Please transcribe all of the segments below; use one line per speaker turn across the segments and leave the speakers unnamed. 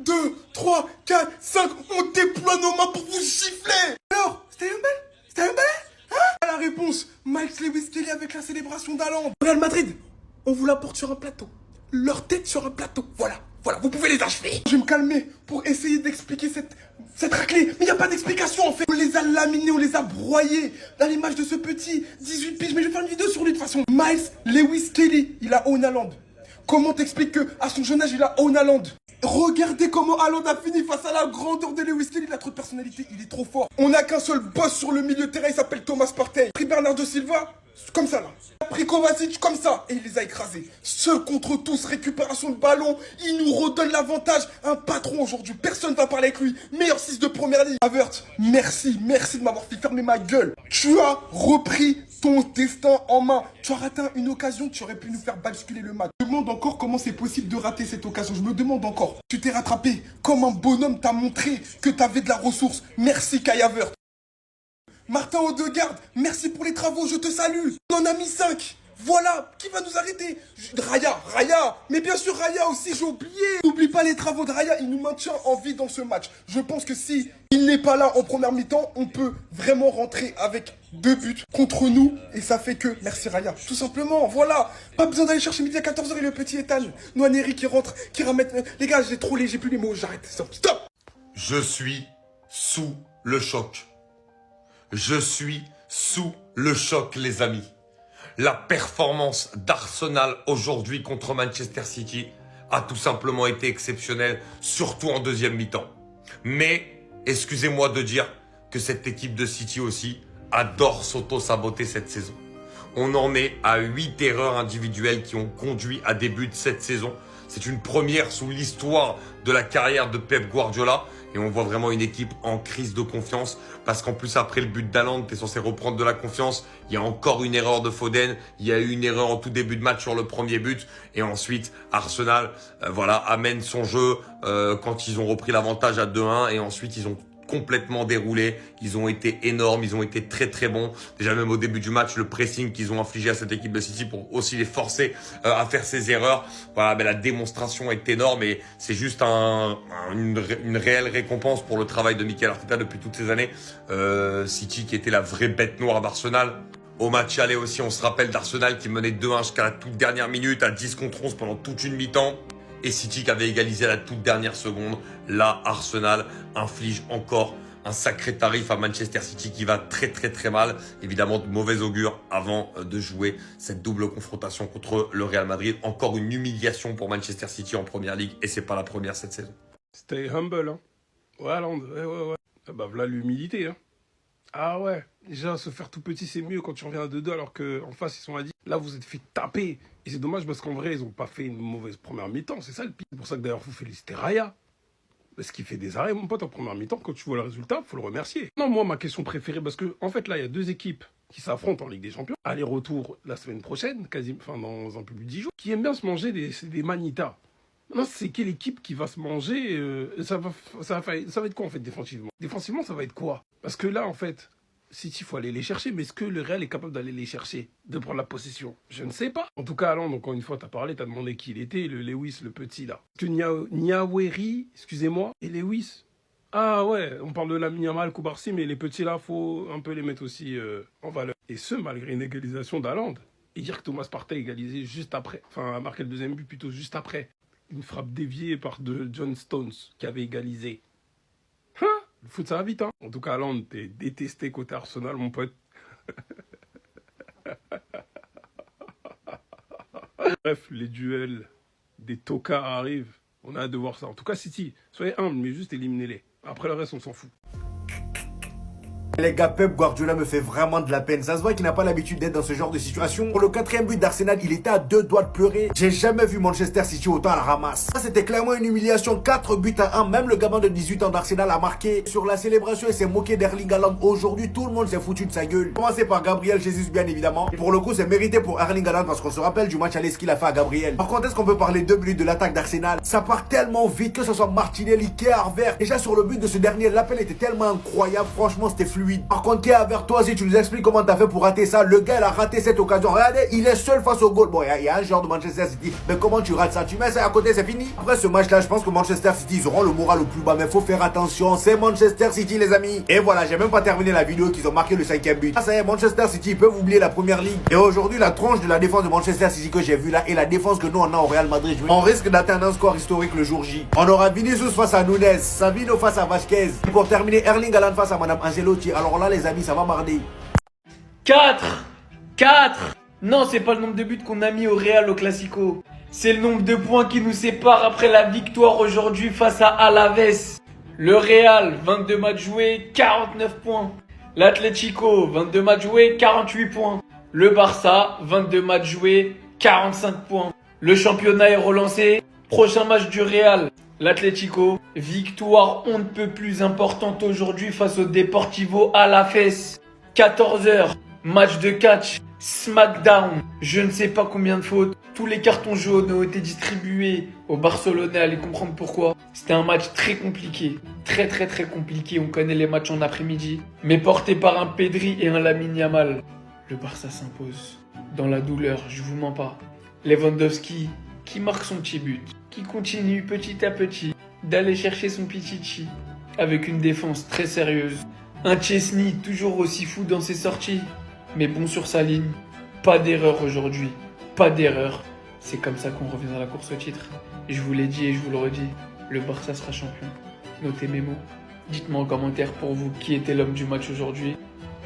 2, 3, 4, 5, on déploie nos mains pour vous gifler. Alors, c'était un bel? C'était un bel? Hein? La réponse, Miles Lewis Kelly avec la célébration d'Haaland. Real Madrid, on vous la porte sur un plateau. Leur tête sur un plateau, voilà. Voilà, vous pouvez les achever. Je vais me calmer pour essayer d'expliquer cette raclée. Mais il n'y a pas d'explication en fait. On les a laminés, on les a broyés. Dans l'image de ce petit 18 piges, mais je vais faire une vidéo sur lui de toute façon. Miles Lewis Kelly, il a own Haaland. Comment t'expliques que à son jeune âge, il a own Haaland? Regardez comment Haaland a fini face à la grandeur de Lewis Kelly. Il a trop de personnalité, il est trop fort. On n'a qu'un seul boss sur le milieu de terrain, il s'appelle Thomas Partey. Pris Bernardo Silva, comme ça là. Pris Kovacic comme ça et il les a écrasés. Seul contre tous, récupération de ballon, il nous redonne l'avantage. Un patron aujourd'hui, personne ne va parler avec lui. Meilleur 6 de première ligue. Havertz, merci de m'avoir fait fermer ma gueule. Tu as repris ton destin en main. Tu as raté une occasion, tu aurais pu nous faire basculer le match. Je me demande encore comment c'est possible de rater cette occasion. Je me demande encore. Tu t'es rattrapé comme un bonhomme, t'as montré que t'avais de la ressource. Merci Kai Havertz. Martin Odegaard, merci pour les travaux, je te salue. On en a mis 5. Voilà, qui va nous arrêter? Raya. Mais bien sûr Raya aussi, j'ai oublié. N'oublie pas les travaux de Raya, il nous maintient en vie dans ce match. Je pense que si il n'est pas là en première mi-temps, on peut vraiment rentrer avec 2 buts contre nous. Et ça fait que, merci Raya, tout simplement, voilà. Pas besoin d'aller chercher midi à 14 h et le petit Ethan. Noaneri qui rentre, qui ramène... Les gars, j'ai trollé, j'ai plus les mots, j'arrête. Stop.
Je suis sous le choc. Je suis sous le choc, les amis. La performance d'Arsenal aujourd'hui contre Manchester City a tout simplement été exceptionnelle, surtout en deuxième mi-temps. Mais, excusez-moi de dire que cette équipe de City aussi adore s'auto-saboter cette saison. On en est à 8 erreurs individuelles qui ont conduit à des buts cette saison. C'est une première sous l'histoire de la carrière de Pep Guardiola. Et on voit vraiment une équipe en crise de confiance. Parce qu'en plus, après le but d'Haaland, tu es censé reprendre de la confiance. Il y a encore une erreur de Foden. Il y a eu une erreur en tout début de match sur le premier but. Et ensuite, Arsenal amène son jeu quand ils ont repris l'avantage à 2-1. Et ensuite, ils ont complètement déroulé, ils ont été énormes, ils ont été très bons. Déjà même au début du match, le pressing qu'ils ont infligé à cette équipe de City pour aussi les forcer à faire ces erreurs. Voilà, mais la démonstration est énorme et c'est juste une réelle récompense pour le travail de Mikel Arteta depuis toutes ces années. City qui était la vraie bête noire d'Arsenal. Au match aller aussi, on se rappelle d'Arsenal qui menait 2-1 jusqu'à la toute dernière minute à 10 contre 11 pendant toute une mi-temps. Et City qui avait égalisé à la toute dernière seconde. Là, Arsenal inflige encore un sacré tarif à Manchester City qui va très mal. Évidemment, de mauvais augure avant de jouer cette double confrontation contre le Real Madrid. Encore une humiliation pour Manchester City en première ligue et c'est pas la première cette saison.
Stay humble, hein. Ouais, Haaland, ouais. Ah bah voilà l'humilité, hein. Ah ouais, déjà se faire tout petit c'est mieux quand tu reviens à 2-2 alors qu'en face ils sont à 10. Là vous êtes fait taper. Et c'est dommage parce qu'en vrai ils ont pas fait une mauvaise première mi-temps, c'est ça le pire. C'est pour ça que d'ailleurs vous félicitez Raya. Parce qu'il fait des arrêts mon pote en première mi-temps, quand tu vois le résultat, faut le remercier. Non, moi ma question préférée, parce que en fait là il y a 2 équipes qui s'affrontent en Ligue des Champions. Aller-retour la semaine prochaine, dans un peu plus de 10 jours, qui aiment bien se manger des manitas. Maintenant, c'est quelle équipe qui va se manger ça va être quoi en fait défensivement? Défensivement, ça va être quoi? Parce que là, en fait, City, il faut aller les chercher. Mais est-ce que le Real est capable d'aller les chercher? De prendre la possession? Je ne sais pas. En tout cas, Haaland, encore une fois, t'as parlé, t'as demandé qui il était, le Lewis, le petit là. Que Niaweri, excusez-moi, et Lewis. Ah ouais, on parle de Lamine Yamal, Koubarsi, mais les petits là, faut un peu les mettre aussi en valeur. Et ce, malgré une égalisation d'Haaland. Et dire que Thomas Partey a égalisé juste après, enfin, a marqué le deuxième but plutôt juste après. Une frappe déviée par John Stones qui avait égalisé. Hein? Le foot, ça va vite, hein. En tout cas, Haaland, t'es détesté côté Arsenal, mon pote. Bref, les duels des tocards arrivent. On a hâte de voir ça. En tout cas, City, soyez humbles, mais juste éliminez-les. Après le reste, on s'en fout.
Les gars, Pep Guardiola me fait vraiment de la peine. Ça se voit qu'il n'a pas l'habitude d'être dans ce genre de situation. Pour le 4e but d'Arsenal, il était à 2 doigts de pleurer. J'ai jamais vu Manchester City autant à la ramasse. Ça, c'était clairement une humiliation. 4 buts à 1. Même le gamin de 18 ans d'Arsenal a marqué. Sur la célébration, il s'est moqué d'Erling Haaland. Aujourd'hui, tout le monde s'est foutu de sa gueule. Commencé par Gabriel Jesus, bien évidemment. Et pour le coup, c'est mérité pour Erling Haaland parce qu'on se rappelle du match aller ce qu'il a fait à Gabriel. Par contre, est-ce qu'on peut parler 2 minutes de l'attaque d'Arsenal? Ça part tellement vite, que ce soit Martinelli, Harvey. Déjà sur le but de ce dernier, l'appel était tellement incroyable. Franchement, c'était fluide. fluide. Par contre, Kéa, vers toi, si tu nous expliques comment t'as fait pour rater ça, le gars, il a raté cette occasion. Regardez, il est seul face au goal. Bon, il y a un joueur de Manchester City, mais comment tu rates ça? Tu mets ça à côté, c'est fini. Après ce match-là, je pense que Manchester City, ils auront le moral au plus bas, mais faut faire attention. C'est Manchester City, les amis. Et voilà, j'ai même pas terminé la vidéo qu'ils ont marqué le 5e but. Ah, ça y est, Manchester City, ils peuvent oublier la première ligue. Et aujourd'hui, la tronche de la défense de Manchester City que j'ai vu là et la défense que nous on a au Real Madrid, on risque d'atteindre un score historique le jour J. On aura Vinicius face à Nunes, Savino face à Vasquez. Et pour terminer, Erling Haaland face à Madame Ancelotti. Alors là, les amis, ça va marder.
4. Non, c'est pas le nombre de buts qu'on a mis au Real au Classico. C'est le nombre de points qui nous sépare après la victoire aujourd'hui face à Alaves. Le Real, 22 matchs joués, 49 points. L'Atlético, 22 matchs joués, 48 points. Le Barça, 22 matchs joués, 45 points. Le championnat est relancé. Prochain match du Real, l'Atlético. Victoire on ne peut plus importante aujourd'hui face au Deportivo Alavés. 14h, match de catch, Smackdown. Je ne sais pas combien de fautes. Tous les cartons jaunes ont été distribués aux Barcelonais. Allez comprendre pourquoi. C'était un match très compliqué. Très compliqué. On connaît les matchs en après-midi. Mais porté par un Pedri et un Lamine Yamal. Le Barça s'impose. Dans la douleur, je vous mens pas. Lewandowski qui marque son petit but. Qui continue petit à petit d'aller chercher son Pichichi. Avec une défense très sérieuse. Un Chesney toujours aussi fou dans ses sorties. Mais bon sur sa ligne. Pas d'erreur aujourd'hui. Pas d'erreur. C'est comme ça qu'on revient dans la course au titre. Je vous l'ai dit et je vous le redis. Le Barça sera champion. Notez mes mots. Dites-moi en commentaire pour vous qui était l'homme du match aujourd'hui.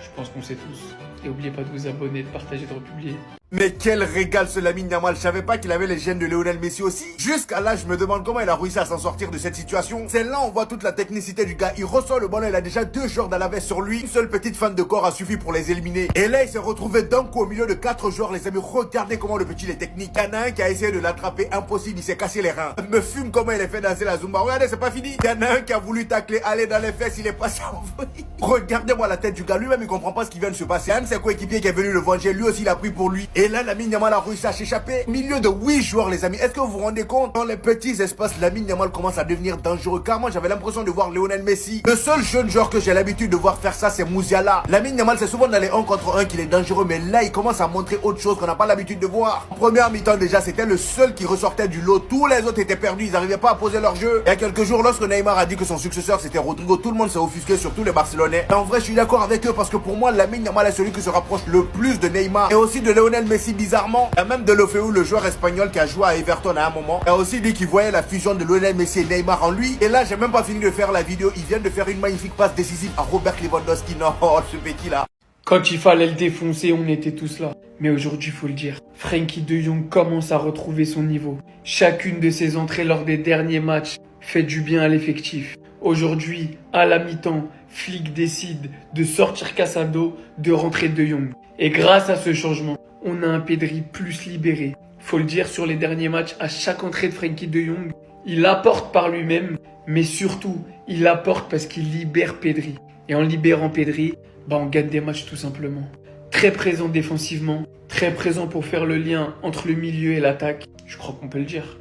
Je pense qu'on sait tous. Et n'oubliez pas de vous abonner, de partager, de republier.
Mais quel régal ce Lamine Yamal, je savais pas qu'il avait les gènes de Lionel Messi aussi. Jusqu'à là, je me demande comment il a réussi à s'en sortir de cette situation. C'est là on voit toute la technicité du gars. Il reçoit le ballon, il a déjà 2 joueurs d'Alaves sur lui. Une seule petite fan de corps a suffi pour les éliminer. Et là, il s'est retrouvé d'un coup au milieu de 4 joueurs, les amis. Regardez comment le petit est technique. Il y en a un qui a essayé de l'attraper, impossible, il s'est cassé les reins. Me fume comment il a fait danser la Zumba. Regardez, c'est pas fini. Il y en a un qui a voulu tacler, aller dans les fesses, il est passé en vrille. Regardez-moi la tête du gars, lui-même il comprend pas ce qui vient de se passer. Un de ses coéquipiers qui est venu le venger, lui aussi il a pris pour lui. Et là, Lamine Yamal a réussi à s'échapper. Milieu de 8 joueurs, les amis. Est-ce que vous vous rendez compte? Dans les petits espaces, Lamine Yamal commence à devenir dangereux. Car moi, j'avais l'impression de voir Lionel Messi. Le seul jeune joueur que j'ai l'habitude de voir faire ça, c'est Musiala. Lamine Yamal, c'est souvent dans les 1 contre 1 qu'il est dangereux. Mais là, il commence à montrer autre chose qu'on n'a pas l'habitude de voir. En première mi-temps, déjà, c'était le seul qui ressortait du lot. Tous les autres étaient perdus. Ils n'arrivaient pas à poser leur jeu. Il y a quelques jours, lorsque Neymar a dit que son successeur, c'était Rodrigo, tout le monde s'est offusqué, surtout les Barcelonais. Et en vrai, je suis d'accord avec eux parce que pour moi, Lamine Yamal est celui qui se rapproche le plus de Neymar. Et aussi de Lionel Messi, bizarrement. Il y a même de Lofeu, le joueur espagnol qui a joué à Everton à un moment. Il y a aussi lui qui voyait la fusion de Lionel Messi et Neymar en lui. Et là, j'ai même pas fini de faire la vidéo. Il vient de faire une magnifique passe décisive à Robert Lewandowski. Non, ce petit là.
Quand il fallait le défoncer, on était tous là. Mais aujourd'hui, faut le dire, Frenkie de Jong commence à retrouver son niveau. Chacune de ses entrées lors des derniers matchs fait du bien à l'effectif. Aujourd'hui, à la mi-temps, Flick décide de sortir Casado, de rentrer de Jong. Et grâce à ce changement, on a un Pedri plus libéré. Faut le dire, sur les derniers matchs, à chaque entrée de Frenkie de Jong, il apporte par lui-même, mais surtout, il apporte parce qu'il libère Pedri. Et en libérant Pedri, on gagne des matchs tout simplement. Très présent défensivement, très présent pour faire le lien entre le milieu et l'attaque. Je crois qu'on peut le dire.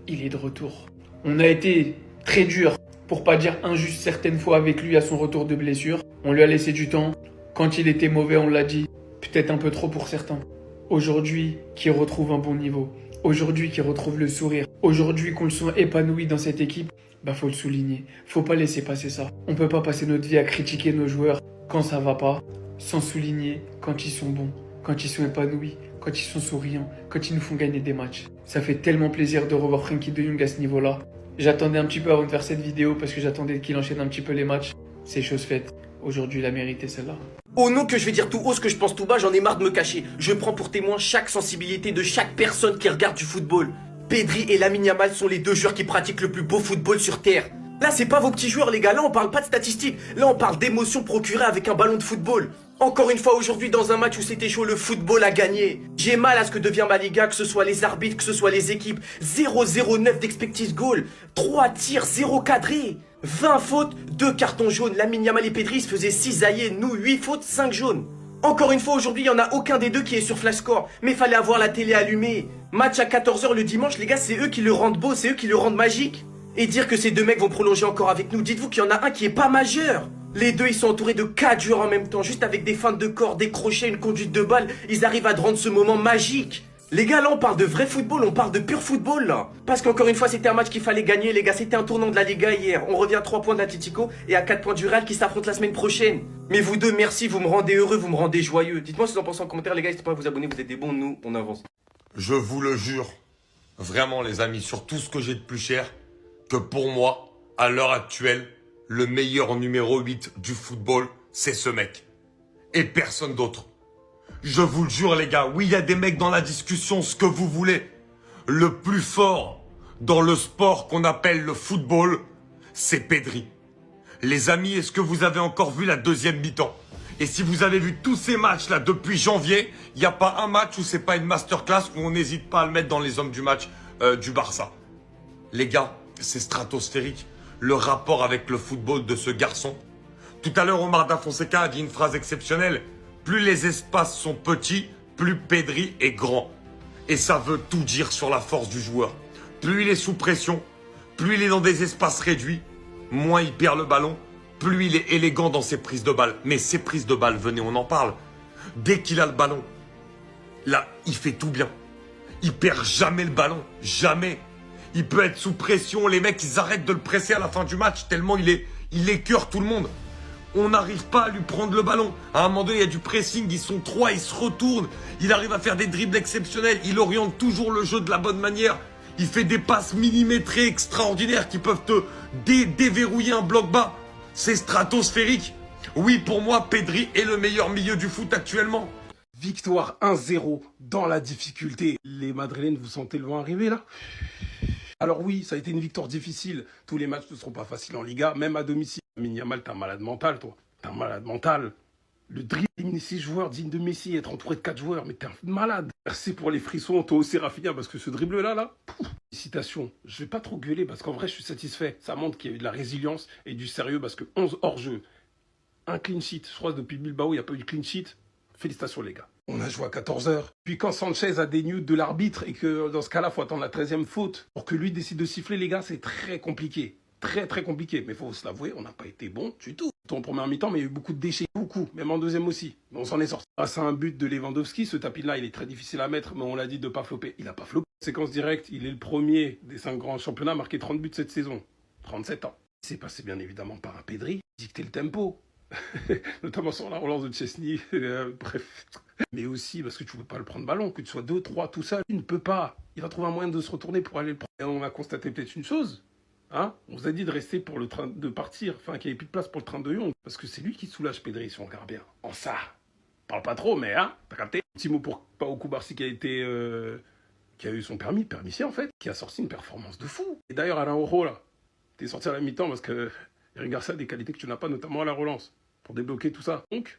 Il est de retour. On a été très dur, pour pas dire injuste certaines fois avec lui à son retour de blessure. On lui a laissé du temps. Quand il était mauvais, on l'a dit. Peut-être un peu trop pour certains. Aujourd'hui, qu'il retrouve un bon niveau. Aujourd'hui, qu'il retrouve le sourire. Aujourd'hui, qu'on le sent épanoui dans cette équipe. Faut le souligner. Faut pas laisser passer ça. On peut pas passer notre vie à critiquer nos joueurs quand ça va pas, sans souligner quand ils sont bons, quand ils sont épanouis, quand ils sont souriants, quand ils nous font gagner des matchs. Ça fait tellement plaisir de revoir Frenkie de Jong à ce niveau-là. J'attendais un petit peu avant de faire cette vidéo parce que j'attendais qu'il enchaîne un petit peu les matchs. C'est chose faite. Aujourd'hui, il a mérité celle-là.
Oh non, que je vais dire tout haut ce que je pense tout bas, j'en ai marre de me cacher. Je prends pour témoin chaque sensibilité de chaque personne qui regarde du football. Pedri et Lamine Yamal sont les 2 joueurs qui pratiquent le plus beau football sur Terre. Là, c'est pas vos petits joueurs, les gars. Là, on parle pas de statistiques. Là, on parle d'émotions procurées avec un ballon de football. Encore une fois, aujourd'hui, dans un match où c'était chaud, le football a gagné. J'ai mal à ce que devient ma Liga, que ce soit les arbitres, que ce soit les équipes. 0,09 d'expected goal. 3 tirs, 0 cadré. 20 fautes, 2 cartons jaunes. Lamine Yamal et Pedri se faisaient cisailler. Nous, 8 fautes, 5 jaunes. Encore une fois, aujourd'hui, il n'y en a aucun des deux qui est sur Flash Score. Mais fallait avoir la télé allumée. Match à 14h le dimanche, les gars, c'est eux qui le rendent beau, c'est eux qui le rendent magique. Et dire que ces 2 mecs vont prolonger encore avec nous, dites-vous qu'il y en a un qui est pas majeur. Les deux, ils sont entourés de 4 joueurs en même temps, juste avec des feintes de corps, des crochets, une conduite de balle. Ils arrivent à te rendre ce moment magique. Les gars, là, on parle de vrai football, on parle de pur football, là. Parce qu'encore une fois, c'était un match qu'il fallait gagner, les gars. C'était un tournant de la Liga hier. On revient à 3 points de l'Atlético et à 4 points du Real qui s'affrontent la semaine prochaine. Mais vous deux, merci, vous me rendez heureux, vous me rendez joyeux. Dites-moi ce que vous en pensez en commentaire, les gars. N'hésitez pas à vous abonner, vous êtes des bons, nous, on avance.
Je vous le jure, vraiment les amis, sur tout ce que j'ai de plus cher, que pour moi, à l'heure actuelle, le meilleur numéro 8 du football, c'est ce mec. Et personne d'autre. Je vous le jure les gars, oui il y a des mecs dans la discussion, ce que vous voulez. Le plus fort dans le sport qu'on appelle le football, c'est Pedri. Les amis, est-ce que vous avez encore vu la deuxième mi-temps? Et si vous avez vu tous ces matchs là depuis janvier, il n'y a pas un match où c'est pas une masterclass où on n'hésite pas à le mettre dans les hommes du match du Barça. Les gars, c'est stratosphérique. Le rapport avec le football de ce garçon. Tout à l'heure, Omar Da Fonseca a dit une phrase exceptionnelle. Plus les espaces sont petits, plus Pedri est grand. Et ça veut tout dire sur la force du joueur. Plus il est sous pression, plus il est dans des espaces réduits, moins il perd le ballon, plus il est élégant dans ses prises de balle. Mais ses prises de balle, venez, on en parle. Dès qu'il a le ballon, là, il fait tout bien. Il perd jamais le ballon, jamais. Il peut être sous pression, les mecs, ils arrêtent de le presser à la fin du match tellement il écœure tout le monde. On n'arrive pas à lui prendre le ballon. À un moment donné, il y a du pressing, ils sont 3, ils se retournent. Il arrive à faire des dribbles exceptionnels. Il oriente toujours le jeu de la bonne manière. Il fait des passes millimétrées extraordinaires qui peuvent te déverrouiller un bloc bas. C'est stratosphérique. Oui, pour moi, Pedri est le meilleur milieu du foot actuellement.
Victoire 1-0 dans la difficulté. Les Madrilènes, vous sentez le vent arriver là? Alors oui, ça a été une victoire difficile. Tous les matchs ne seront pas faciles en Liga, même à domicile. Lamine Yamal, t'es un malade mental, toi. T'es un malade mental. Le dribble, éliminer 6 joueurs digne de Messi, être entouré de 4 joueurs, mais t'es un malade. Merci pour les frissons, toi aussi Rafinha, parce que ce dribble-là, félicitations. Je vais pas trop gueuler, parce qu'en vrai, je suis satisfait. Ça montre qu'il y a eu de la résilience et du sérieux, parce que 11 hors-jeu. Un clean sheet. Je crois que depuis Bilbao, il n'y a pas eu de clean sheet. Félicitations, les gars. On a joué à 14 h. Puis quand Sanchez a des nudes de l'arbitre et que dans ce cas-là, il faut attendre la 13e faute pour que lui décide de siffler, les gars, c'est très compliqué. Très, très compliqué. Mais il faut se l'avouer, on n'a pas été bon du tout. En première mi-temps, mais il y a eu beaucoup de déchets. Beaucoup. Même en deuxième aussi. Mais on s'en est sorti. Grâce à un but de Lewandowski, ce tapis-là, il est très difficile à mettre, mais on l'a dit de ne pas flopper. Il n'a pas floppé. Séquence directe, il est le premier des 5 grands championnats à marquer 30 buts cette saison. 37 ans. C'est passé bien évidemment par un Pedri. Dicter le tempo. Notamment sur la relance de Chesney. Bref. Mais aussi parce que tu ne peux pas le prendre ballon, que tu sois 2, 3, tout seul. Tu ne peux pas. Il va trouver un moyen de se retourner pour aller le prendre. Et on a constaté peut-être une chose. Hein, on vous a dit de rester pour le train de partir, enfin qu'il n'y ait plus de place pour le train de Jong. Parce que c'est lui qui soulage Pedri, si on regarde bien. En ça. Parle pas trop, mais hein, t'as capté. Petit mot pour Pau Cubarsí qui a eu son permis en fait, qui a sorti une performance de fou. Et d'ailleurs, Alain Oro, là, t'es sorti à la mi-temps parce que Eric Garcia a des qualités que tu n'as pas, notamment à la relance, pour débloquer tout ça. Donc,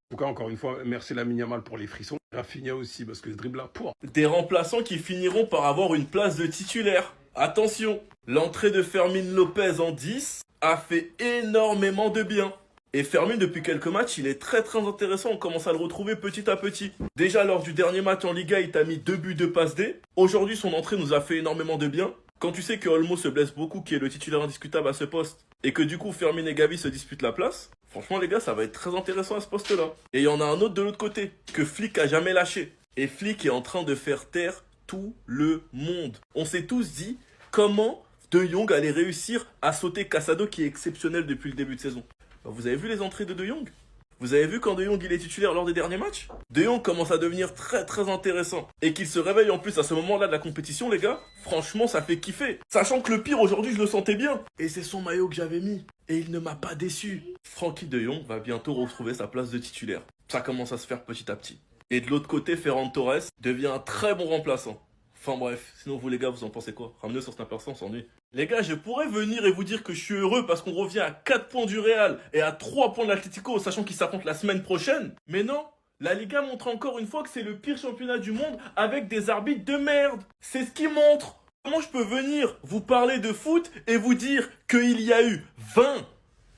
en tout cas, encore une fois, merci Lamine Yamal pour les frissons. Rafinha aussi, parce que ce dribble là, pour.
Des remplaçants qui finiront par avoir une place de titulaire. Attention, l'entrée de Fermín Lopez en 10 a fait énormément de bien. Et Fermín, depuis quelques matchs, il est très très intéressant, on commence à le retrouver petit à petit. Déjà lors du dernier match en Liga, il t'a mis 2 buts, 2 passes D. Aujourd'hui, son entrée nous a fait énormément de bien. Quand tu sais que Olmo se blesse beaucoup, qui est le titulaire indiscutable à ce poste, et que du coup Fermín et Gavi se disputent la place, franchement les gars, ça va être très intéressant à ce poste-là. Et il y en a un autre de l'autre côté, que Flick a jamais lâché. Et Flick est en train de faire taire tout le monde. On s'est tous dit comment De Jong allait réussir à sauter Casado qui est exceptionnel depuis le début de saison. Vous avez vu les entrées de Jong? Vous avez vu quand De Jong il est titulaire lors des derniers matchs? De Jong commence à devenir très très intéressant. Et qu'il se réveille en plus à ce moment-là de la compétition les gars, franchement ça fait kiffer. Sachant que le pire aujourd'hui je le sentais bien. Et c'est son maillot que j'avais mis. Et il ne m'a pas déçu. Frankie De Jong va bientôt retrouver sa place de titulaire. Ça commence à se faire petit à petit. Et de l'autre côté, Ferran Torres devient un très bon remplaçant. Enfin bref, sinon vous les gars, vous en pensez quoi? Ramenez sur Snapper, on s'ennuie. Les gars, je pourrais venir et vous dire que je suis heureux parce qu'on revient à 4 points du Real et à 3 points de l'Atlético, sachant qu'ils s'affrontent la semaine prochaine. Mais non, la Liga montre encore une fois que c'est le pire championnat du monde avec des arbitres de merde. C'est ce qui montre. Comment je peux venir vous parler de foot et vous dire qu'il y a eu 20,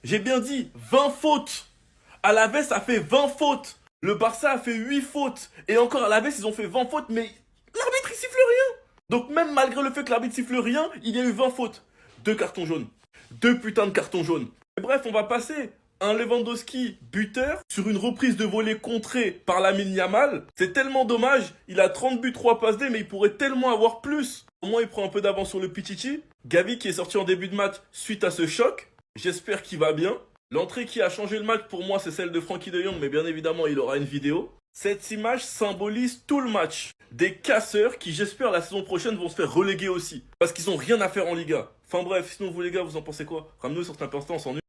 j'ai bien dit 20 fautes. Alaves a fait 20 fautes. Le Barça a fait 8 fautes. Et encore Alaves, ils ont fait 20 fautes, mais l'arbitre il siffle rien. Donc même malgré le fait que l'arbitre siffle rien, il y a eu 20 fautes. 2 cartons jaunes. 2 putains de cartons jaunes. Et bref, on va passer Un Lewandowski buteur sur une reprise de volée contrée par Lamine Yamal. C'est tellement dommage. Il a 30 buts, 3 passes D, mais il pourrait tellement avoir plus. Au moins, il prend un peu d'avance sur le Pichichi. Gavi qui est sorti en début de match suite à ce choc. J'espère qu'il va bien. L'entrée qui a changé le match pour moi, c'est celle de Frankie de Jong, mais bien évidemment, il aura une vidéo. Cette image symbolise tout le match. Des casseurs qui, j'espère, la saison prochaine vont se faire reléguer aussi. Parce qu'ils ont rien à faire en Liga. Enfin bref, sinon vous les gars, vous en pensez quoi? Ramenez-nous sur cette importance, on s'ennuie.